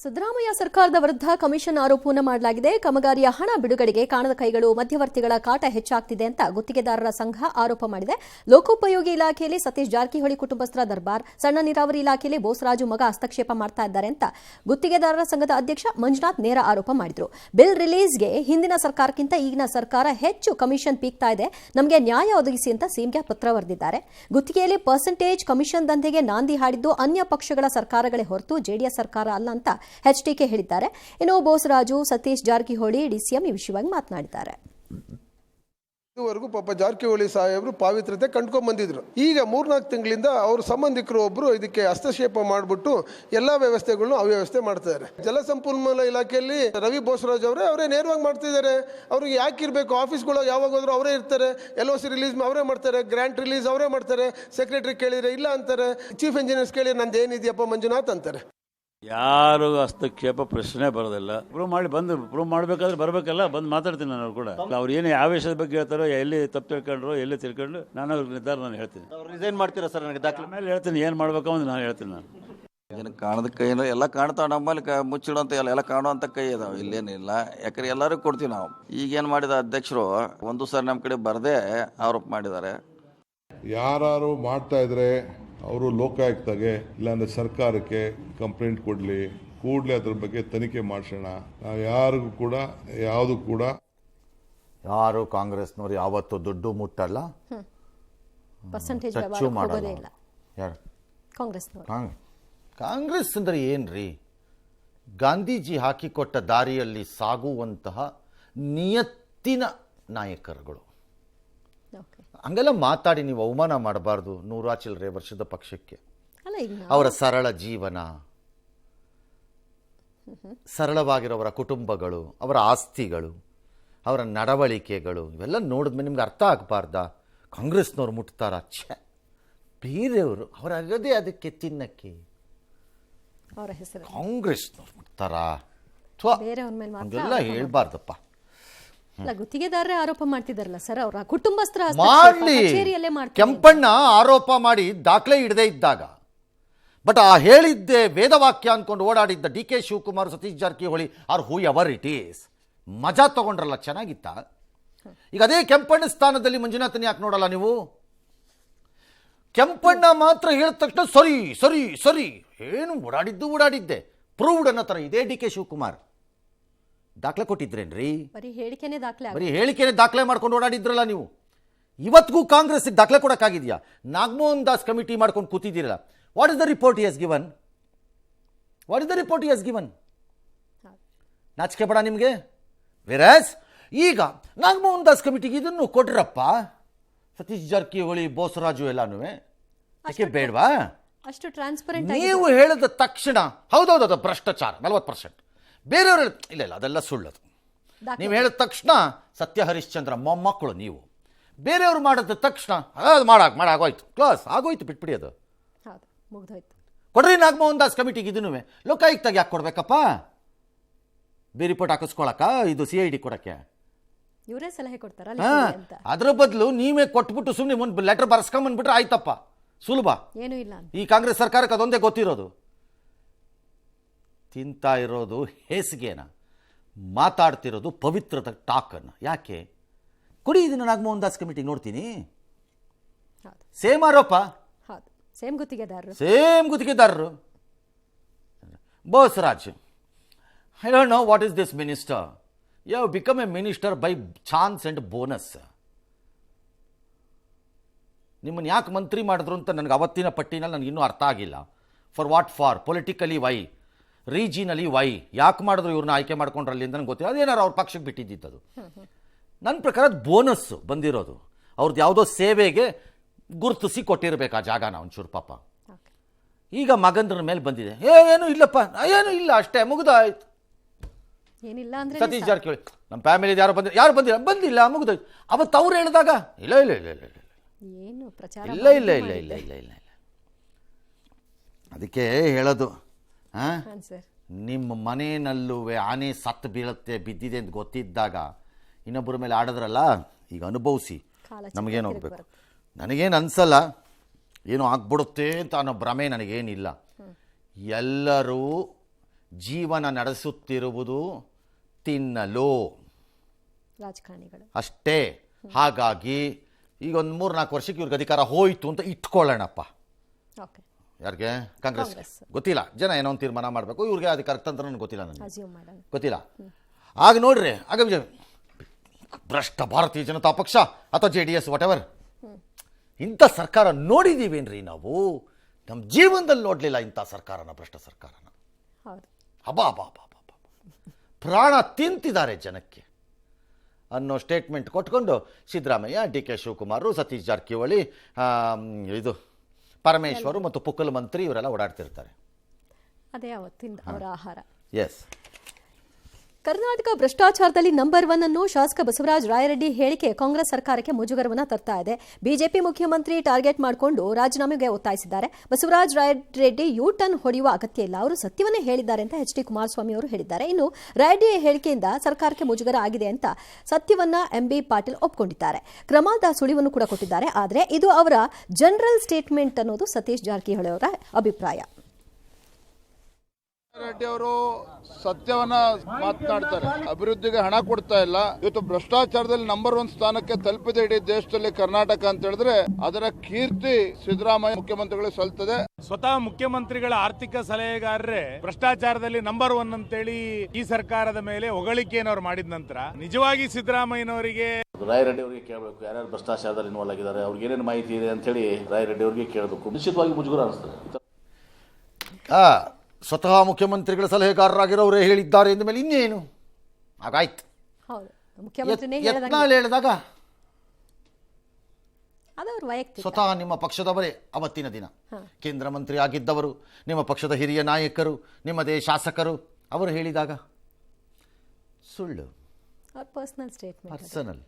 ಸಿದ್ದರಾಮಯ್ಯ ಸರ್ಕಾರದ ವಿರುದ್ಧ ಕಮಿಷನ್ ಆರೋಪವನ್ನು ಮಾಡಲಾಗಿದೆ. ಕಾಮಗಾರಿಯ ಹಣ ಬಿಡುಗಡೆಗೆ ಕಾಣದ ಕೈಗಳು, ಮಧ್ಯವರ್ತಿಗಳ ಕಾಟ ಹೆಚ್ಚಾಗ್ತಿದೆ ಅಂತ ಗುತ್ತಿಗೆದಾರರ ಸಂಘ ಆರೋಪ ಮಾಡಿದೆ. ಲೋಕೋಪಯೋಗಿ ಇಲಾಖೆಯಲ್ಲಿ ಸತೀಶ್ ಜಾರಕಿಹೊಳಿ ಕುಟುಂಬಸ್ಥರ ದರ್ಬಾರ್, ಸಣ್ಣ ನೀರಾವರಿ ಇಲಾಖೆಯಲ್ಲಿ ಬೋಸರಾಜು ಮಗ ಹಸ್ತಕ್ಷೇಪ ಮಾಡ್ತಾ ಇದ್ದಾರೆ ಅಂತ ಗುತ್ತಿಗೆದಾರರ ಸಂಘದ ಅಧ್ಯಕ್ಷ ಮಂಜುನಾಥ್ ನೇರ ಆರೋಪ ಮಾಡಿದ್ರು. ಬಿಲ್ ರಿಲೀಸ್ಗೆ ಹಿಂದಿನ ಸರ್ಕಾರಕ್ಕಿಂತ ಈಗಿನ ಸರ್ಕಾರ ಹೆಚ್ಚು ಕಮಿಷನ್ ಪೀಕ್ತಾ ಇದೆ, ನಮಗೆ ನ್ಯಾಯ ಒದಗಿಸಿ ಅಂತ ಸಿಎಂಗೆ ಪತ್ರ ಬರೆದಿದ್ದಾರೆ. ಗುತ್ತಿಗೆಯಲ್ಲಿ ಪರ್ಸೆಂಟೇಜ್ ಕಮಿಷನ್ ದಂಧೆಗೆ ನಾಂದಿ ಹಾಡಿದ್ದು ಅನ್ಯ ಪಕ್ಷಗಳ ಸರ್ಕಾರಗಳೇ ಹೊರತು ಜೆಡಿಎಸ್ ಸರ್ಕಾರ ಅಲ್ಲ ಅಂತ ಎಚ್ಡಿಕೆ ಹೇಳಿದ್ದಾರೆ. ಇನ್ನು ಬೋಸರಾಜು, ಸತೀಶ್ ಜಾರಕಿಹೊಳಿ ಡಿಸಿಎಂ ಈ ವಿಷಯವಾಗಿ ಮಾತನಾಡಿದ್ದಾರೆ. ಇದುವರೆಗೂ ಪಾಪ ಜಾರಕಿಹೊಳಿ ಸಾಹೇಬರು ಪಾವಿತ್ರತೆ ಕಂಡ್ಕೊಂಡ್ ಬಂದಿದ್ರು. ಈಗ 3-4 ತಿಂಗಳಿಂದ ಅವ್ರ ಸಂಬಂಧಿಕರು ಒಬ್ರು ಇದಕ್ಕೆ ಹಸ್ತಕ್ಷೇಪ ಮಾಡಿಬಿಟ್ಟು ಎಲ್ಲಾ ವ್ಯವಸ್ಥೆಗಳನ್ನು ಅವ್ಯವಸ್ಥೆ ಮಾಡ್ತಿದ್ದಾರೆ. ಜಲಸಂಪನ್ಮೂಲ ಇಲಾಖೆಯಲ್ಲಿ ರವಿ ಬೋಸರಾಜ್ ಅವರೇ ನೇರವಾಗಿ ಮಾಡ್ತಿದ್ದಾರೆ. ಅವ್ರಿಗೆ ಯಾಕಿರ್ಬೇಕು? ಆಫೀಸ್ಗಳು ಯಾವಾಗ ಹೋದ್ರು ಅವರೇ ಇರ್ತಾರೆ. LOC ರಿಲೀಸ್ ಅವರೇ ಮಾಡ್ತಾರೆ, ಗ್ರಾಂಟ್ ರಿಲೀಸ್ ಅವರೇ ಮಾಡ್ತಾರೆ. ಸೆಕ್ರೆಟರಿ ಕೇಳಿದ್ರೆ ಇಲ್ಲ ಅಂತಾರೆ, ಚೀಫ್ ಇಂಜಿನಿಯರ್ಸ್ ಕೇಳಿದ್ರೆ ನಂದು ಏನಿದೆಯಪ್ಪ ಮಂಜುನಾಥ್ ಅಂತಾರೆ. ಯಾರು ಹಸ್ತಕ್ಷೇಪ ಪ್ರಶ್ನೆ ಬರೋದಿಲ್ಲ. ಪ್ರೂವ್ ಮಾಡಬೇಕಾದ್ರೆ ಬರಬೇಕಲ್ಲ, ಬಂದು ಮಾತಾಡ್ತೀನಿ ನಾನು ಕೂಡ. ಅವ್ರು ಏನು ಆವೇಶದ ಬಗ್ಗೆ ಹೇಳ್ತಾರೋ, ಎಲ್ಲಿ ತಪ್ಪು ತಿಳ್ಕೊಂಡ್ರು, ಎಲ್ಲಿ ತಿಳ್ಕೊಂಡು ನಾನು ಅವ್ರ ನಿರ್ಧಾರ ನಾನು ಹೇಳ್ತೀನಿ. ಅವ್ರು ರಿಸೈನ್ ಮಾಡ್ತೀರಾ ಸರ್? ನನಗೆ ದಾಖಲೆ ಆಮೇಲೆ ಹೇಳ್ತೀನಿ ಏನು ಮಾಡ್ಬೇಕು ಅಂತ ನಾನು ಹೇಳ್ತೀನಿ. ನಾನು ಏನು ಕಾಣದ ಕೈ ಎಲ್ಲ ಕಾಣ್ತಾವೆ ನಮ್ಮಲ್ಲಿ, ಮುಚ್ಚಿಡೋಂಥ ಎಲ್ಲ ಕಾಣುವಂಥ ಕೈ ಅದಾವೆ, ಇಲ್ಲೇನಿಲ್ಲ. ಯಾಕಂದ್ರೆ ಎಲ್ಲರಿಗೂ ಕೊಡ್ತೀವಿ ನಾವು. ಈಗೇನು ಮಾಡಿದ ಅಧ್ಯಕ್ಷರು ಒಂದು ಸಾರಿ ನಮ್ಮ ಕಡೆ ಬರದೇ ಆರೋಪ ಮಾಡಿದ್ದಾರೆ. ಯಾರು ಮಾಡ್ತಾ ಇದ್ರೆ ಅವರು ಲೋಕಾಯುಕ್ತಗೆ ಇಲ್ಲಾಂದ್ರೆ ಸರ್ಕಾರಕ್ಕೆ ಕಂಪ್ಲೇಂಟ್ ಕೊಡಲಿ, ಕೂಡಲೇ ಅದ್ರ ಬಗ್ಗೆ ತನಿಖೆ ಮಾಡಿಸೋಣ. ನಾವು ಯಾರಿಗೂ ಕೂಡ ಯಾರು ಕಾಂಗ್ರೆಸ್ನವ್ರು ಯಾವತ್ತು ದುಡ್ಡು ಮುಟ್ಟಲ್ಲ, ಪರ್ಸೆಂಟೇಜ್ ಟಚ್ಚು ಮಾಡಲ್ಲ. ಯಾರು ಕಾಂಗ್ರೆಸ್ ಅಂದ್ರೆ ಏನ್ರಿ? ಗಾಂಧೀಜಿ ಹಾಕಿಕೊಟ್ಟ ದಾರಿಯಲ್ಲಿ ಸಾಗುವಂತಹ ನಿಯತ್ತಿನ ನಾಯಕರುಗಳು. ಹಂಗೆಲ್ಲ ಮಾತಾಡಿ ನೀವು ಅವಮಾನ ಮಾಡಬಾರ್ದು 100 ಚಿಲ್ಲರೆ ವರ್ಷದ ಪಕ್ಷಕ್ಕೆ. ಅವರ ಸರಳ ಜೀವನ, ಸರಳವಾಗಿರೋವರ ಕುಟುಂಬಗಳು, ಅವರ ಆಸ್ತಿಗಳು, ಅವರ ನಡವಳಿಕೆಗಳು ಇವೆಲ್ಲ ನೋಡಿದ್ಮೇಲೆ ನಿಮ್ಗೆ ಅರ್ಥ ಆಗಬಾರ್ದಾ? ಕಾಂಗ್ರೆಸ್ನವ್ರು ಮುಟ್ತಾರ? ಛೆ, ಬೇರೆಯವರು ಅವರಾಗದೇ ಅದಕ್ಕೆ ತಿನ್ನಕ್ಕೆ. ಕಾಂಗ್ರೆಸ್ನವ್ರು ಮುಟ್ತಾರಾ? ಹಂಗೆಲ್ಲ ಹೇಳ್ಬಾರ್ದಪ್ಪ. ಗುತ್ತಿಗೆದಾರರೇ ಆರೋಪ ಮಾಡ್ತಿದಾರಲ್ಲ ಸರ್, ಅವರ ಕುಟುಂಬಸ್ಥರ ಮಾಡಲಿ. ಕೆಂಪಣ್ಣ ಆರೋಪ ಮಾಡಿ ದಾಖಲೆ ಇಡದೇ ಇದ್ದಾಗ, ಬಟ್ ಆ ಹೇಳಿದ್ದೆ ವೇದವಾಕ್ಯ ಅನ್ಕೊಂಡು ಓಡಾಡಿದ್ದ DK Shivakumar, Satish Jarkiholi are whoever it is, ಮಜಾ ತಗೊಂಡ್ರಲ್ಲ, ಚೆನ್ನಾಗಿತ್ತ? ಈಗ ಅದೇ ಕೆಂಪಣ್ಣ ಸ್ಥಾನದಲ್ಲಿ ಮಂಜುನಾಥನ್ ಯಾಕೆ ನೋಡಲ್ಲ ನೀವು? ಕೆಂಪಣ್ಣ ಮಾತ್ರ ಹೇಳಿದ ತಕ್ಷಣ ಸರಿ ಸರಿ ಸರಿ, ಏನು ಓಡಾಡಿದ್ದೆ ಪ್ರೂವ್ಡ್ ಅನ್ನೋ ಥರ. ಇದೇ DK ಶಿವಕುಮಾರ್ ದಾಖಲೆ ಕೊಟ್ಟಿದ್ರೇನ್ರಿ? ಬರೀ ಹೇಳಿಕೆನೆ ದಾಖಲೆ ಮಾಡ್ಕೊಂಡು ಓಡಾಡಿದ್ರಲ್ಲ ನೀವು. ಇವತ್ತಿಗೂ ಕಾಂಗ್ರೆಸ್ ದಾಖಲೆ ಕೊಡಕ್ಕಾಗಿದೆಯಾ? ನಾಗಮೋಹನ್ ದಾಸ್ ಕಮಿಟಿ ಮಾಡ್ಕೊಂಡು ಕೂತಿದ್ದೀರಲ್ಲ. What is the report he has given? ನಾಚಿಕೆ ಬೇಡ ನಿಮಗೆ? ವೆರಸ್ ಈಗ ನಾಗಮೋಹನ್ ದಾಸ್ ಕಮಿಟಿಗೆ ಇದನ್ನು ಕೊಟ್ರಪ್ಪ, ಸತೀಶ್ ಜಾರಕಿಹೊಳಿ, ಬೋಸರಾಜು ಎಲ್ಲಾನು ಬೇಡವಾ? ಅಷ್ಟು ಟ್ರಾನ್ಸ್ಪರೆಂಟ್ ನೀವು ಹೇಳಿದ ತಕ್ಷಣ ಹೌದೌದು ಭ್ರಷ್ಟಾಚಾರ 40%, ಬೇರೆಯವರು ಇಲ್ಲ ಅದೆಲ್ಲ ಸುಳ್ಳದು. ನೀವು ಹೇಳಿದ ತಕ್ಷಣ ಸತ್ಯ ಹರಿಶ್ಚಂದ್ರ ಮೊಮ್ಮಕ್ಕಳು ನೀವು. ಬೇರೆಯವರು ಮಾಡಿದ ತಕ್ಷಣ ಅದು ಮಾಡಾಗೋಯ್ತು, ಕ್ಲಾಸ್ ಆಗೋಯ್ತು, ಬಿಟ್ಬಿಡಿ, ಅದು ಕೊಡ್ರಿ ನಾಗಮೋಹನ್ ದಾಸ್ ಕಮಿಟಿಗೆ. ಇದನ್ನು ಲೋಕಾಯುಕ್ತಾಗ ಯಾಕೆ ಕೊಡ್ಬೇಕಪ್ಪ? ಬೇರೆ ರಿಪೋರ್ಟ್ ಹಾಕಿಸ್ಕೊಳಕ, ಇದು CID ಕೊಡಕ್ಕೆ ಇವರೇ ಸಲಹೆ ಕೊಡ್ತಾರ. ಅದ್ರ ಬದಲು ನೀವೇ ಕೊಟ್ಬಿಟ್ಟು ಸುಮ್ಮನೆ ಒಂದು ಲೆಟರ್ ಬರ್ಸ್ಕೊಂಬಂದ್ಬಿಟ್ರೆ ಆಯ್ತಪ್ಪ, ಸುಲಭ. ಏನೂ ಇಲ್ಲ. ಈ ಕಾಂಗ್ರೆಸ್ ಸರ್ಕಾರಕ್ಕೆ ಅದೊಂದೇ ಗೊತ್ತಿರೋದು. ತಿಂತಾ ಇರೋದು ಹೇಸಿಗೆನ, ಮಾತಾಡ್ತಿರೋದು ಪವಿತ್ರದ ಟಾಕನ್ನು. ಯಾಕೆ ಕೊಡಿ ಇದನ್ನು ನಾಗಮೋಹನ್ ದಾಸ್ ಕಮಿಟಿ, ನೋಡ್ತೀನಿ. ಸೇಮ್ ಆರೋಪ, ಸೇಮ್ ಗುತ್ತಿಗೆದಾರರು. Bosaraj, I don't know what is this minister. You have become a minister by chance and bonus. ನಿಮ್ಮನ್ನು ಯಾಕೆ ಮಂತ್ರಿ ಮಾಡಿದ್ರು ಅಂತ ನನಗೆ ಅವತ್ತಿನ ಪಟ್ಟಿನಲ್ಲಿ ನನಗೆ ಇನ್ನೂ ಅರ್ಥ ಆಗಿಲ್ಲ. For politically Y, regionally Y, ಯಾಕೆ ಮಾಡಿದ್ರು ಇವ್ರನ್ನ ಆಯ್ಕೆ ಮಾಡ್ಕೊಂಡ್ರಲ್ಲಿ ಅಂತ ನನಗೆ ಗೊತ್ತಿಲ್ಲ. ಅದೇನಾರು ಅವ್ರ ಪಕ್ಷಕ್ಕೆ ಬಿಟ್ಟಿದ್ದು. ನನ್ನ ಪ್ರಕಾರ ಬೋನಸ್ ಬಂದಿರೋದು ಅವ್ರದ್ದು ಯಾವುದೋ ಸೇವೆಗೆ ಗುರುತಿಸಿ ಕೊಟ್ಟಿರಬೇಕು ಆ ಜಾಗನ ಒಂಚೂರು ಪಾಪ. ಈಗ ಮಗಂದ್ರ ಮೇಲೆ ಬಂದಿದೆ, ಏನು ಇಲ್ಲಪ್ಪ, ಏನು ಇಲ್ಲ, ಅಷ್ಟೇ ಮುಗಿದಾಯ್ತು. ಸತೀಶ್ ಜಾರಕಿಹೊಳಿ ನಮ್ಮ ಫ್ಯಾಮಿಲಿದು ಯಾರು ಬಂದಿಲ್ಲ, ಮುಗಿದೋಯ್ತು. ಅವತ್ತು ಅವ್ರು ಹೇಳಿದಾಗ ಇಲ್ಲ ಇಲ್ಲ ಇಲ್ಲ ಇಲ್ಲ ಇಲ್ಲ ಇಲ್ಲ ಇಲ್ಲ ಇಲ್ಲ ಇಲ್ಲ ಇಲ್ಲ. ಅದಕ್ಕೆ ಹೇಳೋದು, ನಿಮ್ಮ ಮನೆಯಲ್ಲೂ ಆನೆ ಸತ್ತು ಬೀಳುತ್ತೆ, ಬಿದ್ದಿದೆ ಅಂತ ಗೊತ್ತಿದ್ದಾಗ ಇನ್ನೊಬ್ಬರ ಮೇಲೆ ಆಡಿದ್ರಲ್ಲ, ಈಗ ಅನುಭವಿಸಿ. ನಮಗೇನು ಹೋಗ್ಬೇಕು? ನನಗೇನು ಅನ್ಸಲ್ಲ, ಏನೋ ಆಗ್ಬಿಡುತ್ತೆ ಅಂತ ಅನ್ನೋ ಭ್ರಮೆ ನನಗೇನಿಲ್ಲ. ಎಲ್ಲರೂ ಜೀವನ ನಡೆಸುತ್ತಿರುವುದು ತಿನ್ನಲು ರಾಜಕಾರಣಿಗಳು ಅಷ್ಟೇ. ಹಾಗಾಗಿ ಈಗ ಒಂದು 3-4 ವರ್ಷಕ್ಕೆ ಇವ್ರಿಗೆ ಅಧಿಕಾರ ಹೋಯಿತು ಅಂತ ಇಟ್ಕೊಳ್ಳೋಣಪ್ಪ. ಓಕೆ, ಯಾರಿಗೆ? ಕಾಂಗ್ರೆಸ್. ಕಾಂಗ್ರೆಸ್. ಗೊತ್ತಿಲ್ಲ, ಜನ ಏನೋ ಒಂದು ತೀರ್ಮಾನ ಮಾಡಬೇಕು. ಇವ್ರಿಗೆ ಅಧಿಕಾರ ತಂತ್ರನೂ ಗೊತ್ತಿಲ್ಲ ನನಗೆ, ಅಸ್ಯೂಮ್ ಮಾಡೋಣ. ಗೊತ್ತಿಲ್ಲ. ಆಗ ನೋಡ್ರಿ, ಆಗ ಭ್ರಷ್ಟ ಭಾರತೀಯ ಜನತಾ ಪಕ್ಷ ಅಥವಾ JDS ವಾಟೆವರ್, ಇಂಥ ಸರ್ಕಾರ ನೋಡಿದ್ದೀವೇನ್ರಿ ನಾವು? ನಮ್ಮ ಜೀವನದಲ್ಲಿ ನೋಡಲಿಲ್ಲ ಇಂಥ ಸರ್ಕಾರನ, ಭ್ರಷ್ಟ ಸರ್ಕಾರನ. ಹೌದು. ಹಬಾ ಬಾ ಬಾ ಬಾ ಬಾ, ಪ್ರಾಣ ತಿಂತಿದ್ದಾರೆ ಜನಕ್ಕೆ ಅನ್ನೋ ಸ್ಟೇಟ್ಮೆಂಟ್ ಕೊಟ್ಕೊಂಡು ಸಿದ್ದರಾಮಯ್ಯ, DK ಶಿವಕುಮಾರ್, ಸತೀಶ್ ಜಾರಕಿಹೊಳಿ, ಇದು ಪರಮೇಶ್ವರು ಮತ್ತು ಪುಕ್ಕಲ ಮಂತ್ರಿ ಇವರೆಲ್ಲ ಓಡಾಡ್ತಿರ್ತಾರೆ. ಅದೇ ಅವತ್ತಿಂದ ಅವರ ಆಹಾರ. ಎಸ್. ಕರ್ನಾಟಕ ಭ್ರಷ್ಟಾಚಾರದಲ್ಲಿ ನಂಬರ್ 1 ಅನ್ನು ಶಾಸಕ ಬಸವರಾಜ ರಾಯರೆಡ್ಡಿ ಹೇಳಿಕೆ ಕಾಂಗ್ರೆಸ್ ಸರ್ಕಾರಕ್ಕೆ ಮುಜುಗರವನ್ನ ತರ್ತಾ ಇದೆ. ಬಿಜೆಪಿ ಮುಖ್ಯಮಂತ್ರಿ ಟಾರ್ಗೆಟ್ ಮಾಡಿಕೊಂಡು ರಾಜೀನಾಮೆಗೆ ಒತ್ತಾಯಿಸಿದ್ದಾರೆ. ಬಸವರಾಜ ರಾಯರೆಡ್ಡಿ ಯೂ ಟರ್ನ್ ಹೊಡೆಯುವ ಅಗತ್ಯ ಇಲ್ಲ, ಅವರು ಸತ್ಯವನ್ನೇ ಹೇಳಿದ್ದಾರೆ ಅಂತ HD ಕುಮಾರಸ್ವಾಮಿ ಅವರು ಹೇಳಿದ್ದಾರೆ. ಇನ್ನು ರಾಯರೆಡ್ಡಿ ಹೇಳಿಕೆಯಿಂದ ಸರ್ಕಾರಕ್ಕೆ ಮುಜುಗರ ಆಗಿದೆ ಅಂತ ಸತ್ಯವನ್ನ MB ಪಾಟೀಲ್ ಒಪ್ಪಿಕೊಂಡಿದ್ದಾರೆ. ಕ್ರಮದ ಸುಳಿವನ್ನು ಕೂಡ ಕೊಟ್ಟಿದ್ದಾರೆ. ಆದರೆ ಇದು ಅವರ ಜನರಲ್ ಸ್ಟೇಟ್ಮೆಂಟ್ ಅನ್ನೋದು ಸತೀಶ್ ಜಾರಕಿಹೊಳಿ ಅವರ ಅಭಿಪ್ರಾಯ. ರೆಡ್ಡಿ ಅವರು ಸತ್ಯವನ್ನ ಮಾತನಾಡ್ತಾರೆ. ಅಭಿವೃದ್ಧಿಗೆ ಹಣ ಕೊಡ್ತಾ ಇಲ್ಲ. ಇವತ್ತು ಭ್ರಷ್ಟಾಚಾರದಲ್ಲಿ ನಂಬರ್ 1 ಸ್ಥಾನಕ್ಕೆ ತಲುಪಿದೆ ಇಡೀ ದೇಶದಲ್ಲಿ ಕರ್ನಾಟಕ ಅಂತ ಹೇಳಿದ್ರೆ ಅದರ ಕೀರ್ತಿ ಸಿದ್ದರಾಮಯ್ಯ ಮುಖ್ಯಮಂತ್ರಿಗಳಿಗೆ ಸಲ್ತದೆ. ಸ್ವತಃ ಮುಖ್ಯಮಂತ್ರಿಗಳ ಆರ್ಥಿಕ ಸಲಹೆಗಾರರೇ ಭ್ರಷ್ಟಾಚಾರದಲ್ಲಿ ನಂಬರ್ 1 ಅಂತೇಳಿ ಈ ಸರ್ಕಾರದ ಮೇಲೆ ಹೊಗಳಿಕೆಯನ್ನು ಅವ್ರು ಮಾಡಿದ ನಂತರ ನಿಜವಾಗಿ ಸಿದ್ದರಾಮಯ್ಯನವರಿಗೆ ರಾಯರೆಡ್ಡಿ ಅವರಿಗೆ ಕೇಳಬೇಕು, ಯಾರ್ಯಾರು ಭ್ರಷ್ಟಾಚಾರದಲ್ಲಿ ಇನ್ವಾಲ್ವ್ ಆಗಿದ್ದಾರೆ, ಅವ್ರಿಗೆ ಏನೇನು ಮಾಹಿತಿ ಇದೆ ಅಂತ ಹೇಳಿ ರಾಯರೆಡ್ಡಿ ಅವರಿಗೆ ಕೇಳಬೇಕು. ನಿಶ್ಚಿತವಾಗಿ ಮುಜುಗರ ಅನಿಸ್ತದೆ. ಸ್ವತಃ ಮುಖ್ಯಮಂತ್ರಿಗಳ ಸಲಹೆಗಾರರಾಗಿರೋರೇ ಹೇಳಿದ್ದಾರೆ ಅಂದ ಮೇಲೆ ಇನ್ನೇನು ಹಾಗಾಯ್ತು. ಹೌದು, ಮುಖ್ಯಮಂತ್ರಿನೇ ಯತ್ನಾಳ್ ಹೇಳಿದಾಗ ಅದವ್ರ ವೈಯಕ್ತಿಕ. ಸ್ವತಃ ನಿಮ್ಮ ಪಕ್ಷದವರೇ ಅವತ್ತಿನ ದಿನ ಕೇಂದ್ರ ಮಂತ್ರಿ ಆಗಿದ್ದವರು, ನಿಮ್ಮ ಪಕ್ಷದ ಹಿರಿಯ ನಾಯಕರು, ನಿಮ್ಮದೇ ಶಾಸಕರು ಅವರು ಹೇಳಿದಾಗ ಸುಳ್ಳು. ಅವ್ರ ಪರ್ಸನಲ್ ಸ್ಟೇಟ್ಮೆಂಟ್. ಪರ್ಸನಲ್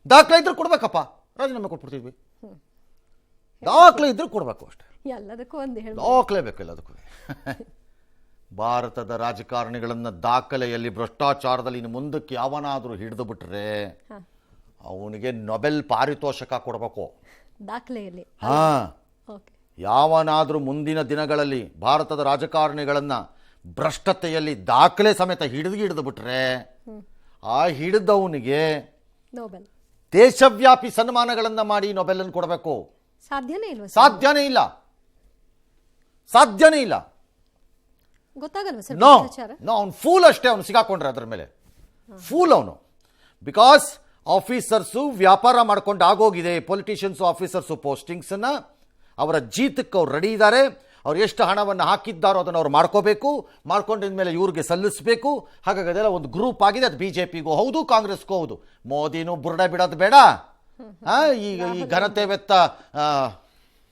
ದಾಖಲೆ ಇದ್ರೂ ಕೊಡ್ಬೇಕಪ್ಪ, ರಾಜೀನಾಮೆ ಕೊಟ್ಬಿಡ್ತಿದ್ವಿ. ದಾಖಲೆ ಇದ್ರೂ ಕೊಡ್ಬೇಕು ಅಷ್ಟೇ, ಎಲ್ಲದಕ್ಕೂ ಒಂದು ಹೇಳಿ ದಾಖಲೆ ಬೇಕು ಎಲ್ಲದಕ್ಕೂ. ಭಾರತದ ರಾಜಕಾರಣಿಗಳನ್ನ ದಾಖಲೆಯಲ್ಲಿ ಭ್ರಷ್ಟಾಚಾರದಲ್ಲಿ ಇನ್ನು ಮುಂದಕ್ಕೆ ಯಾವನಾದರೂ ಹಿಡಿದು ಬಿಟ್ರೆ ಅವನಿಗೆ ನೊಬೆಲ್ ಪಾರಿತೋಷಕ ಕೊಡಬೇಕು ದಾಖಲೆಯಲ್ಲಿ. ಯಾವನಾದರೂ ಮುಂದಿನ ದಿನಗಳಲ್ಲಿ ಭಾರತದ ರಾಜಕಾರಣಿಗಳನ್ನ ಭ್ರಷ್ಟತೆಯಲ್ಲಿ ದಾಖಲೆ ಸಮೇತ ಹಿಡಿದು ಬಿಟ್ರೆ ಆ ಹಿಡಿದವನಿಗೆ ನೋಬೆಲ್ ದೇಶವ್ಯಾಪಿ ಸನ್ಮಾನಗಳನ್ನ ಮಾಡಿ ನೊಬೆಲ್ ಅನ್ನು ಕೊಡಬೇಕು. ಸಾಧ್ಯನೇ ಇಲ್ವಾ? ಸಾಧ್ಯನೇ ಇಲ್ಲ, ಸಾಧ್ಯನೇ ಇಲ್ಲ. ಗೊತ್ತಾಗಲ್ವಾ ಸರ್? ನೋ, ಅವ್ನು ಫೂಲ್ ಅಷ್ಟೇ. ಅವನು ಸಿಗಾಕೊಂಡ್ರೆ ಅದರ ಮೇಲೆ ಫೂಲ್ ಅವನು. ಬಿಕಾಸ್ ಆಫೀಸರ್ಸು ವ್ಯಾಪಾರ ಮಾಡ್ಕೊಂಡು ಆಗೋಗಿದೆ. ಪೊಲಿಟಿಷಿಯನ್ಸು ಆಫೀಸರ್ಸು ಪೋಸ್ಟಿಂಗ್ಸನ್ನು ಅವರ ಜೀತಕ್ಕೆ ಅವ್ರು ರೆಡಿ ಇದ್ದಾರೆ. ಅವ್ರು ಎಷ್ಟು ಹಣವನ್ನು ಹಾಕಿದ್ದಾರೋ ಅದನ್ನು ಅವ್ರು ಮಾಡ್ಕೋಬೇಕು, ಮಾಡ್ಕೊಂಡಿದ ಮೇಲೆ ಇವ್ರಿಗೆ ಸಲ್ಲಿಸಬೇಕು. ಹಾಗಾಗಿ ಅದೆಲ್ಲ ಒಂದು ಗ್ರೂಪ್ ಆಗಿದೆ. ಅದು BJPಗೂ ಹೌದು, ಕಾಂಗ್ರೆಸ್ಗೂ ಹೌದು. ಮೋದಿನೂ ಬುರ್ಡೆ ಬಿಡೋದು ಬೇಡ. ಈಗ ಈ ಘನತೆ ವೆತ್ತ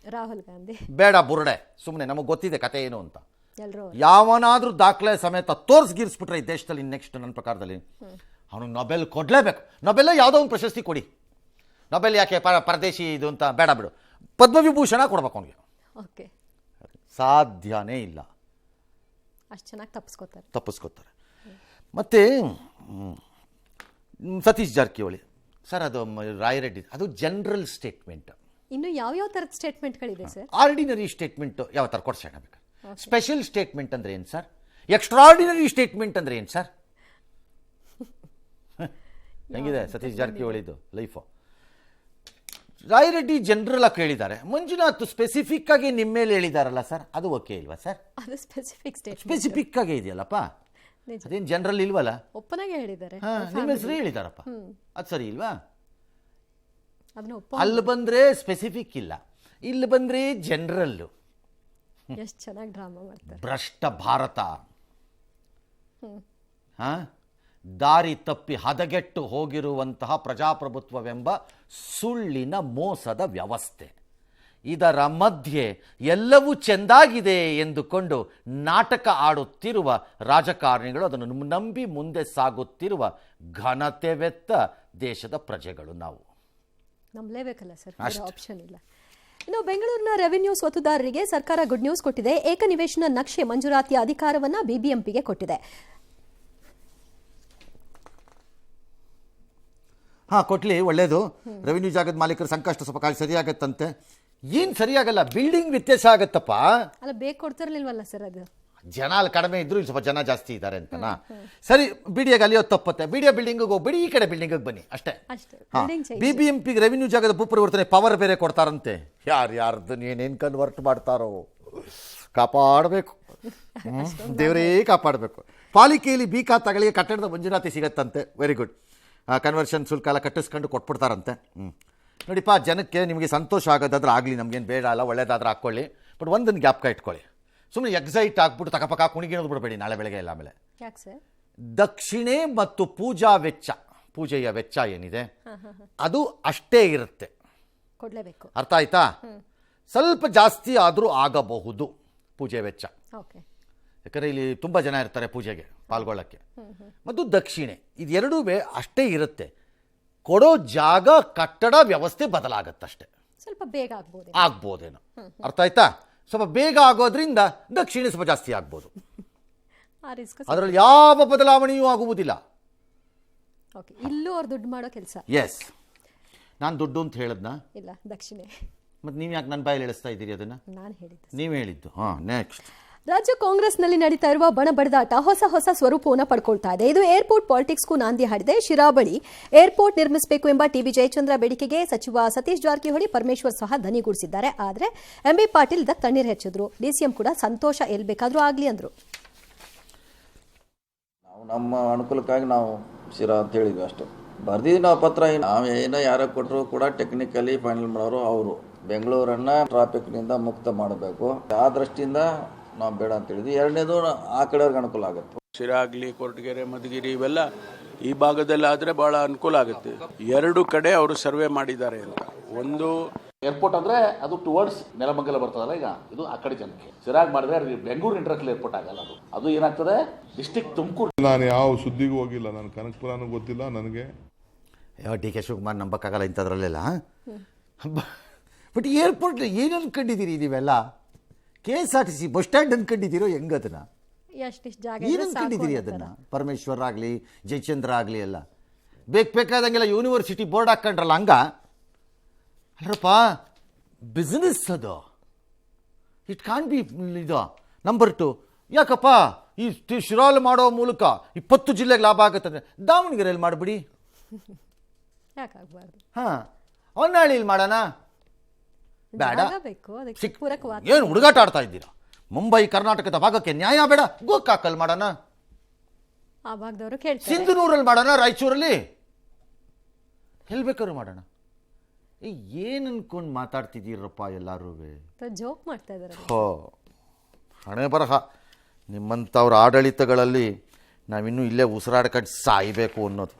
ರಾಹುಲ್ ಗಾಂಧಿ ಬೇಡ, ಬುರ್ಡೆ ಸುಮ್ಮನೆ. ನಮಗೆ ಗೊತ್ತಿದೆ ಕತೆ ಏನು ಅಂತ. ಎಲ್ಲರೂ ಯಾವನಾದ್ರೂ ದಾಖಲೆ ಸಮೇತ ತೋರಿಸ್ಗಿರಿಸ್ಬಿಟ್ರೆ ಈ ದೇಶದಲ್ಲಿ ನೆಕ್ಸ್ಟ್ ನನ್ನ ಪ್ರಕಾರದಲ್ಲಿ ಅವನು ನೊಬೆಲ್ ಕೊಡಲೇಬೇಕು. ನೊಬೆಲ್ ಯಾವುದೋ ಒಂದು ಪ್ರಶಸ್ತಿ ಕೊಡಿ. ನೊಬೆಲ್ ಯಾಕೆ ಪರದೇಶಿ ಇದು ಅಂತ ಬೇಡ, ಬಿಡು. ಪದ್ಮವಿಭೂಷಣ ಕೊಡ್ಬೇಕು ಅವನಿಗೆ. ಓಕೆ, ಸಾಧ್ಯನೇ ಇಲ್ಲ. ಅಷ್ಟು ಚೆನ್ನಾಗಿ ತಪ್ಪಿಸ್ಕೋತಾರೆ. ಮತ್ತೆ ಸತೀಶ್ ಜಾರಕಿಹೊಳಿ ಸರ್, ಅದು ರಾಯರೆಡ್ಡಿ ಅದು ಜನರಲ್ ಸ್ಟೇಟ್ಮೆಂಟ್. ಇನ್ನು ಯಾವ್ಯಾವ ಥರದ ಸ್ಟೇಟ್ಮೆಂಟ್ಗಳಿದೆ ಸರ್? ಆರ್ಡಿನರಿ ಸ್ಟೇಟ್ಮೆಂಟ್ ಯಾವ ಥರ ಕೊಡ್ಸೋಣ ಬೇಕು. ಸ್ಪೆಷಲ್ ಸ್ಟೇಟ್ಮೆಂಟ್ ಅಂದ್ರೆ ಏನು ಸರ್? ಎಕ್ಸ್ಟ್ರಾರ್ಡಿನರಿ ಸ್ಟೇಟ್ಮೆಂಟ್ ಅಂದ್ರೆ ಏನು ಸರ್? ಹೆಂಗಿದೆ ಸತೀಶ್ ಜಾರಕಿಹೊಳಿದು ಲೈಫು? ರಾಯರೆಡ್ಡಿ ಜನರಲ್ ಆಗಿ ಹೇಳಿದ್ದಾರೆ. ಮಂಜುನಾಥ್ ಸ್ಪೆಸಿಫಿಕ್ ಆಗಿ ನಿಮ್ಮ ಮೇಲೆ ಹೇಳಿದಾರಲ್ಲ ಸರ್, ಅದು ಓಕೆ ಇಲ್ವಾ ಸರ್? ಅದು ಸ್ಪೆಸಿಫಿಕ್ ಆಗಿ ಇದೆಯಲ್ಲಪ್ಪ, ಅದೇನು ಜನರಲ್ ಇಲ್ವಲ್ಲ? ಒಪ್ಪನಾಗೆ ಹೇಳಿದ್ದಾರೆ. ನಿಮ್ಮ ಹೆಸರು ಹೇಳಿದಾರಪ್ಪ, ಅದು ಸರಿ ಇಲ್ವಾ? ಅದನ್ನ ಅಲ್ಲಿ ಬಂದ್ರೆ ಸ್ಪೆಸಿಫಿಕ್ ಇಲ್ಲ, ಇಲ್ಲಿ ಬಂದ್ರೆ ಜನರಲ್ಲು. ಎಷ್ಟು ಚೆನ್ನಾಗಿ ಡ್ರಾಮಾ ಮಾಡ್ತಾರೆ. ಭ್ರಷ್ಟ ಭಾರತ, ದಾರಿ ತಪ್ಪಿ ಹದಗೆಟ್ಟು ಹೋಗಿರುವಂತಹ ಪ್ರಜಾಪ್ರಭುತ್ವವೆಂಬ ಸುಳ್ಳಿನ ಮೋಸದ ವ್ಯವಸ್ಥೆ. ಇದರ ಮಧ್ಯೆ ಎಲ್ಲವೂ ಚೆಂದಾಗಿದೆ ಎಂದುಕೊಂಡು ನಾಟಕ ಆಡುತ್ತಿರುವ ರಾಜಕಾರಣಿಗಳು, ಅದನ್ನು ನಂಬಿ ಮುಂದೆ ಸಾಗುತ್ತಿರುವ ಘನತೆವೆತ್ತ ದೇಶದ ಪ್ರಜೆಗಳು ನಾವು. ನಂಬಲೇಬೇಕಲ್ಲ ಸರ್, ಆಪ್ಷನ್ ಇಲ್ಲ. ಇನ್ನು ಬೆಂಗಳೂರಿನ ರೆವಿನ್ಯೂ ಸ್ವತ್ತುದಾರರಿಗೆ ಸರ್ಕಾರ ಗುಡ್ ನ್ಯೂಸ್ ಕೊಟ್ಟಿದೆ. ಏಕನಿವೇಶನ ನಕ್ಷೆ ಮಂಜೂರಾತಿಯ ಅಧಿಕಾರವನ್ನು BBMPಗೆ ಕೊಟ್ಟಿದೆ. ಕೊಟ್ಲಿ, ಒಳ್ಳೇದು. ರೆವಿನ್ಯೂ ಜಾಗದ ಮಾಲೀಕರ ಸಂಕಷ್ಟ ಸ್ವಲ್ಪ ಕಾಲ ಸರಿಯಾಗತ್ತಂತೆ. ಏನು ಸರಿಯಾಗಲ್ಲ, ಬಿಲ್ಡಿಂಗ್ ವ್ಯತ್ಯಾಸ ಆಗತ್ತಪ್ಪ. ಅಲ್ಲ, ಬೇಕು ಕೊಡ್ತಿರ್ಲಿಲ್ವಲ್ಲ ಸರ್? ಅದು ಜನ ಅಲ್ಲಿ ಕಡಿಮೆ ಇದ್ರು ಇಲ್ಲಿ ಸ್ವಲ್ಪ ಜನ ಜಾಸ್ತಿ ಇದ್ದಾರೆ ಅಂತನಾ? ಸರಿ, ಬಿಡಿಯಾಗ ಅಲ್ಲಿಯೋ ತಪ್ಪತ್ತೆ, ಬಿಡಿಯ ಬಿಲ್ಡಿಂಗಿಗೆ ಹೋಗ್ಬಿಡಿ, ಈ ಕಡೆ ಬಿಲ್ಡಿಂಗಿಗೆ ಬನ್ನಿ ಅಷ್ಟೇ. BBMP ರೆವಿನ್ಯೂ ಜಾಗದ ಭೂಪರಿವರ್ತನೆ ಪವರ್ ಬೇರೆ ಕೊಡ್ತಾರಂತೆ. ಯಾರ್ದು ಏನೇನು ಕನ್ವರ್ಟ್ ಮಾಡ್ತಾರೋ ಕಾಪಾಡಬೇಕು, ದೇವರೇ ಕಾಪಾಡಬೇಕು. ಪಾಲಿಕೆಯಲ್ಲಿ ಬಿ ಖಾತಾಗಳಿಗೆ ಕಟ್ಟಡದ ಮಂಜೂರಾತಿ ಸಿಗತ್ತಂತೆ. Very good. ಕನ್ವರ್ಷನ್ ಶುಲ್ಕ ಎಲ್ಲ ಕಟ್ಟಿಸ್ಕೊಂಡು ಕೊಟ್ಬಿಡ್ತಾರಂತೆ. ನೋಡಿಪ್ಪ, ಜನಕ್ಕೆ ನಿಮಗೆ ಸಂತೋಷ ಆಗೋದಾದ್ರೆ ಆಗಲಿ, ನಮಗೇನು ಬೇಡ ಅಲ್ಲ, ಒಳ್ಳೇದಾದ್ರೆ ಹಾಕ್ಕೊಳ್ಳಿ. ಬಟ್ ಒಂದನ್ನು ಜ್ಞಾಪಕ ಇಟ್ಕೊಳ್ಳಿ, ಸುಮ್ಮನೆ ಎಕ್ಸೈಟ್ ಆಗ್ಬಿಟ್ಟು ತಕಪಕ್ಕ ಕುಣಿಗಿಣೋದು ಬಿಡಬೇಡಿ ನಾಳೆ ಬೆಳಗ್ಗೆ ಎಲ್ಲ. ಆಮೇಲೆ ದಕ್ಷಿಣೆ ಮತ್ತು ಪೂಜಾ ವೆಚ್ಚ, ಪೂಜೆಯ ವೆಚ್ಚ ಏನಿದೆ ಅದು ಅಷ್ಟೇ ಇರುತ್ತೆ, ಕೊಡಲೇಬೇಕು. ಅರ್ಥ ಆಯ್ತಾ? ಸ್ವಲ್ಪ ಜಾಸ್ತಿ ಆದರೂ ಆಗಬಹುದು ಪೂಜೆ ವೆಚ್ಚ, ಯಾಕಂದರೆ ಇಲ್ಲಿ ತುಂಬ ಜನ ಇರ್ತಾರೆ ಪೂಜೆಗೆ ಪಾಲ್ಗೊಳ್ಳೋಕ್ಕೆ. ಮತ್ತು ದಕ್ಷಿಣೆ ಇದೆರಡೂ ಅಷ್ಟೇ ಇರುತ್ತೆ. ಕೊಡೋ ಜಾಗ ಕಟ್ಟಡ ವ್ಯವಸ್ಥೆ ಬದಲಾಗತ್ತಷ್ಟೇ, ಸ್ವಲ್ಪ ಬೇಗ ಆಗ್ಬೋದೇನೋ. ಅರ್ಥ ಆಯ್ತಾ? ಸ್ವಲ್ಪ ಬೇಗ ಆಗೋದ್ರಿಂದ ದಕ್ಷಿಣೆ ಸ್ವಲ್ಪ ಜಾಸ್ತಿ ಆಗ್ಬೋದು, ಅದರಲ್ಲಿ ಯಾವ ಬದಲಾವಣೆಯೂ ಆಗುವುದಿಲ್ಲ. ಇಲ್ಲೂ ಅವ್ರು ದುಡ್ಡು ಮಾಡೋ ಕೆಲಸ. ಎಸ್, ನಾನು ದುಡ್ಡು ಅಂತ ಹೇಳದ್ನ ಇಲ್ಲ, ದಕ್ಷಿಣೆ. ಮತ್ತೆ ನೀವು ಯಾಕೆ ನನ್ನ ಬಾಯಲ್ಲಿ ಎಳಿಸ್ತಾ ಇದ್ದೀರಿ ಅದನ್ನ? ನಾನು ಹೇಳಿದ್ದು, ನೀವು ಹೇಳಿದ್ದು. ನೆಕ್ಸ್ಟ್, ರಾಜ್ಯ ಕಾಂಗ್ರೆಸ್ನಲ್ಲಿ ನಡೀತಾ ಇರುವ ಬಣಬಡಿದಾಟ ಹೊಸ ಸ್ವರೂಪವನ್ನು ಪಡ್ಕೊಳ್ತಾ ಇದೆ. ಇದು ಏರ್ಪೋರ್ಟ್ ಪಾಲಿಟಿಕ್ಸ್ಗೂ ನಾಂದಿ ಹಾಡಿದೆ. ಶಿರಾ ಬಳಿ ಏರ್ಪೋರ್ಟ್ ನಿರ್ಮಿಸಬೇಕು ಎಂಬ ಟಿಬಿ ಜಯಚಂದ್ರ ಬೇಡಿಕೆಗೆ ಸಚಿವ ಸತೀಶ್ ಜಾರಕಿಹೊಳಿ, ಪರಮೇಶ್ವರ್ ಸಹ ದನಿಗೂಡಿಸಿದ್ದಾರೆ. ಆದರೆ ಎಂಬಿ ಪಾಟೀಲ್ ಇದಕ್ಕೆ ತಣ್ಣೀರು ಹೆಚ್ಚಿದ್ರು. ಡಿಸಿಎಂ ಕೂಡ ಸಂತೋಷ, ಎಲ್ಲಿ ಬೇಕಾದ್ರೂ ಆಗ್ಲಿ ಅಂದ್ರು. ನಾವು ನಮ್ಮ ಅನುಕೂಲಕ್ಕಾಗಿ ನಾವು ಶಿರಾ ಅಂತ ಹೇಳಿದ್ವಿ ಅಷ್ಟೇ, ಬರ್ದಿದ್ವಿ ನಾವು ಪತ್ರ. ನಾವು ಏನೋ ಯಾರೋ ಕೊಟ್ಟರು ಕೂಡ ಟೆಕ್ನಿಕಲಿ ಫೈನಲ್ ಮಾಡೋರು ಅವರು. ಬೆಂಗಳೂರನ್ನ ಟ್ರಾಫಿಕ್ನಿಂದ ಮುಕ್ತ ಮಾಡಬೇಕು, ಆ ದೃಷ್ಟಿಯಿಂದ ನಾವು ಬೇಡ ಅಂತ ಹೇಳಿದ್ವಿ. ಎರಡನೇದು ಆ ಕಡೆಯವ್ರಿಗೆ ಅನುಕೂಲ ಆಗುತ್ತೆ. ಶಿರಾ ಆಗಲಿ, ಕೊರಟಗೆರೆ, ಮಧುಗಿರಿ ಇವೆಲ್ಲ ಈ ಭಾಗದಲ್ಲಿ ಆದರೆ ಭಾಳ ಅನುಕೂಲ ಆಗುತ್ತೆ. ಎರಡು ಕಡೆ ಅವರು ಸರ್ವೆ ಮಾಡಿದ್ದಾರೆ ಅಂತ. ಒಂದು ಏರ್ಪೋರ್ಟ್ ಅಂದ್ರೆ ಅದು ಟುವರ್ಡ್ಸ್ ನೆಲಮಂಗಲ ಬರ್ತದಲ್ಲ, ಈಗ ಇದು ಆ ಕಡೆ ಜನಕ್ಕೆ. ಶಿರಾಗ್ ಮಾಡಿದ್ರೆ ಬೆಂಗಳೂರು ಇಂಟರ್ನ್ಯಾಷನಲ್ ಏರ್ಪೋರ್ಟ್ ಆಗಲ್ಲ, ಅದು ಏನಾಗ್ತದೆ ಡಿಸ್ಟ್ರಿಕ್ಟ್ ತುಮಕೂರು. ನಾನು ಯಾವ ಸುದ್ದಿಗೂ ಹೋಗಿಲ್ಲ, ನಾನು ಕನಕಪುರನೂ ಗೊತ್ತಿಲ್ಲ ನನಗೆ. DK ಶಿವಕುಮಾರ್ ನಂಬಕ್ಕಾಗಲ್ಲ ಇಂಥದ್ರಲ್ಲೆಲ್ಲ. ಬಟ್ ಏರ್ಪೋರ್ಟ್ ಏನು ಅನ್ಕೊಂಡಿದ್ದೀರಿ ನೀವೆಲ್ಲ? KSRTC ಬಸ್ ಸ್ಟ್ಯಾಂಡ್ ಅನ್ಕೊಂಡಿದ್ದೀರೋ ಹೆಂಗದನ್ನ? ಏನು ಅನ್ಕೊಂಡಿದ್ದೀರಿ ಅದನ್ನ? ಪರಮೇಶ್ವರ್ ಆಗಲಿ, ಜಯಚಂದ್ರ ಆಗಲಿ ಎಲ್ಲ ಬೇಕಾದಂಗೆಲ್ಲ ಯೂನಿವರ್ಸಿಟಿ ಬೋರ್ಡ್ ಹಾಕೊಂಡ್ರಲ್ಲ, ಹಂಗ ಅಲ್ರಪ್ಪ. ಬಿಸ್ನೆಸ್ ಅದು, ಇಟ್ ಕಾನ್ ಬಿ ಇದು. ನಂಬರ್ 2, ಯಾಕಪ್ಪ ಈ ಶಿರಾಲ್ ಮಾಡೋ ಮೂಲಕ 20 ಜಿಲ್ಲೆಗೆ ಲಾಭ ಆಗುತ್ತಂದ್ರೆ ದಾವಣಗೆರೆಯಲ್ಲಿ ಮಾಡಿಬಿಡಿ. ಹಾಂ, ಹೊನ್ನಾಳಿಯಲ್ಲಿ ಮಾಡೋಣ, ಬೇಡ. ಏನು ಹುಡುಗಾಟ ಆಡ್ತಾ ಇದ್ದೀರಾ? ಮುಂಬೈ ಕರ್ನಾಟಕದ ಭಾಗಕ್ಕೆ ನ್ಯಾಯ ಬೇಡ, ಗೋಕಾಕಲ್ಲಿ ಮಾಡೋಣ, ಸಿಂಧನೂರಲ್ಲಿ ಮಾಡೋಣ, ರಾಯಚೂರಲ್ಲಿ, ಎಲ್ಲಿ ಬೇಕಾದ್ರೂ ಮಾಡೋಣ. ಏನು ಅನ್ಕೊಂಡು ಮಾತಾಡ್ತಿದ್ದೀರಪ್ಪ ಎಲ್ಲರೂ? ಜೋಕ್ ಮಾಡ್ತಾ ಇದ್ದಾರೆ. ಹಣೆ ಬರಹ ನಿಮ್ಮಂಥವ್ರ ಆಡಳಿತಗಳಲ್ಲಿ ನಾವಿನ್ನೂ ಇಲ್ಲೇ ಉಸಿರಾಡ್ಕೊಂಡು ಸಾಯಬೇಕು ಅನ್ನೋದು.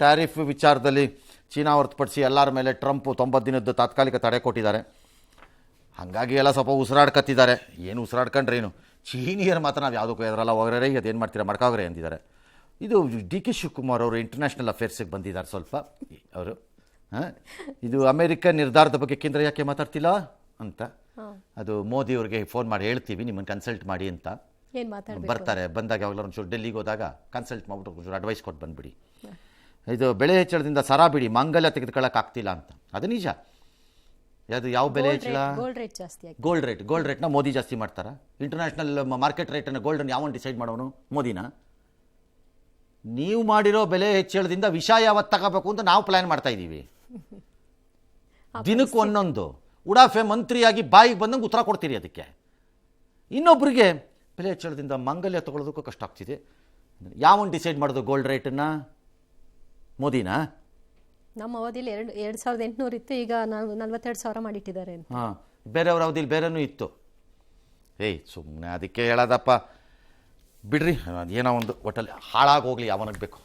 ಟ್ಯಾರಿಫ್ ವಿಚಾರದಲ್ಲಿ ಚೀನಾ ಹೊರತುಪಡಿಸಿ ಎಲ್ಲರ ಮೇಲೆ ಟ್ರಂಪ್ 90 ದಿನದ್ದು ತಾತ್ಕಾಲಿಕ ತಡೆ ಕೊಟ್ಟಿದ್ದಾರೆ. ಹಾಗಾಗಿ ಎಲ್ಲ ಸ್ವಲ್ಪ ಉಸಿರಾಡ್ಕತ್ತಿದ್ದಾರೆ. ಏನು ಉಸಿರಾಡ್ಕೊಂಡ್ರೆ ಏನು, ಚೀನಿಯರು ಮಾತ್ರ ನಾವು ಯಾವುದಕ್ಕೂ ಎದರಲ್ಲ, ಹೋಗ್ರೆ ಅದೇನು ಮಾಡ್ತೀರಾ ಮಾಡ್ಕಾಗ್ರೆ ಅಂತಿದ್ದಾರೆ. ಇದು DK ಶಿವಕುಮಾರ್ ಅವರು ಇಂಟರ್ನ್ಯಾಷನಲ್ ಅಫೇರ್ಸಿಗೆ ಬಂದಿದ್ದಾರೆ ಸ್ವಲ್ಪ ಅವರು. ಇದು ಅಮೆರಿಕ ನಿರ್ಧಾರದ ಬಗ್ಗೆ ಕೇಂದ್ರ ಯಾಕೆ ಮಾತಾಡ್ತಿಲ್ಲ ಅಂತ, ಅದು ಮೋದಿ ಅವ್ರಿಗೆ ಫೋನ್ ಮಾಡಿ ಹೇಳ್ತೀವಿ, ನಿಮ್ಮನ್ನು ಕನ್ಸಲ್ಟ್ ಮಾಡಿ ಅಂತ. ಬರ್ತಾರೆ, ಬಂದಾಗ ಯಾವಾಗಲೂ ಒಂಚೂರು ಡೆಲ್ಲಿಗೆ ಹೋದಾಗ ಕನ್ಸಲ್ಟ್ ಮಾಡಿಬಿಟ್ಟು ಒಂಚೂರು ಅಡ್ವೈಸ್ ಕೊಟ್ಟು ಬಂದುಬಿಡಿ. ಇದು ಬೆಳೆ ಹೆಚ್ಚಳದಿಂದ ಸರ ಬಿಡಿ, ಮಾಂಗಲ್ಯ ತೆಗೆದುಕೊಳ್ಳೋಕ್ಕಾಗ್ತಿಲ್ಲ ಅಂತ. ಅದು ನಿಜ. ಅದು ಯಾವ ಬೆಲೆ ಹೆಚ್ಚಳ? ಗೋಲ್ಡ್ ರೇಟ್ನ ಮೋದಿ ಜಾಸ್ತಿ ಮಾಡ್ತಾರ? ಇಂಟರ್ನ್ಯಾಷನಲ್ ಮಾರ್ಕೆಟ್ ರೇಟನ್ನು ಗೋಲ್ಡನ್ನು ಯಾವನು ಡಿಸೈಡ್ ಮಾಡೋನು? ಮೋದಿನ? ನೀವು ಮಾಡಿರೋ ಬೆಲೆ ಹೆಚ್ಚಳದಿಂದ ವಿಷ ಯಾವತ್ತು ತಗೋಬೇಕು ಅಂತ ನಾವು ಪ್ಲ್ಯಾನ್ ಮಾಡ್ತಾ ಇದ್ದೀವಿ. ದಿನಕ್ಕೆ ಒಂದೊಂದು ಉಡಾಫೆ ಮಂತ್ರಿಯಾಗಿ ಬಾಯಿಗೆ ಬಂದಂಗೆ ಉತ್ತರ ಕೊಡ್ತೀರಿ ಅದಕ್ಕೆ. ಇನ್ನೊಬ್ಬರಿಗೆ ಬೆಲೆ ಹೆಚ್ಚಳದಿಂದ ಮಾಂಗಲ್ಯ ತಗೊಳ್ಳೋದಕ್ಕೂ ಕಷ್ಟ ಆಗ್ತಿದೆ. ಯಾವನು ಡಿಸೈಡ್ ಮಾಡೋದು ಗೋಲ್ಡ್ ರೇಟನ್ನು? ಮೋದಿನಾ? ನಮ್ಮ ಅವಧಿಯಲ್ಲಿ 2800 ಇತ್ತು, ಈಗ 42,000 ಮಾಡಿಟ್ಟಿದ್ದಾರೆ. ಹಾಂ, ಬೇರೆಯವ್ರ ಅವಧಿಯಲ್ಲಿ ಬೇರೆನೂ ಇತ್ತು. ಸುಮ್ಮನೆ ಅದಕ್ಕೆ ಹೇಳೋದಪ್ಪ, ಬಿಡ್ರಿ, ಏನೋ ಒಂದು ಒಟ್ಟಲ್ಲಿ ಹಾಳಾಗಿ ಹೋಗ್ಲಿ ಯಾವನಿಗೆ ಬೇಕು.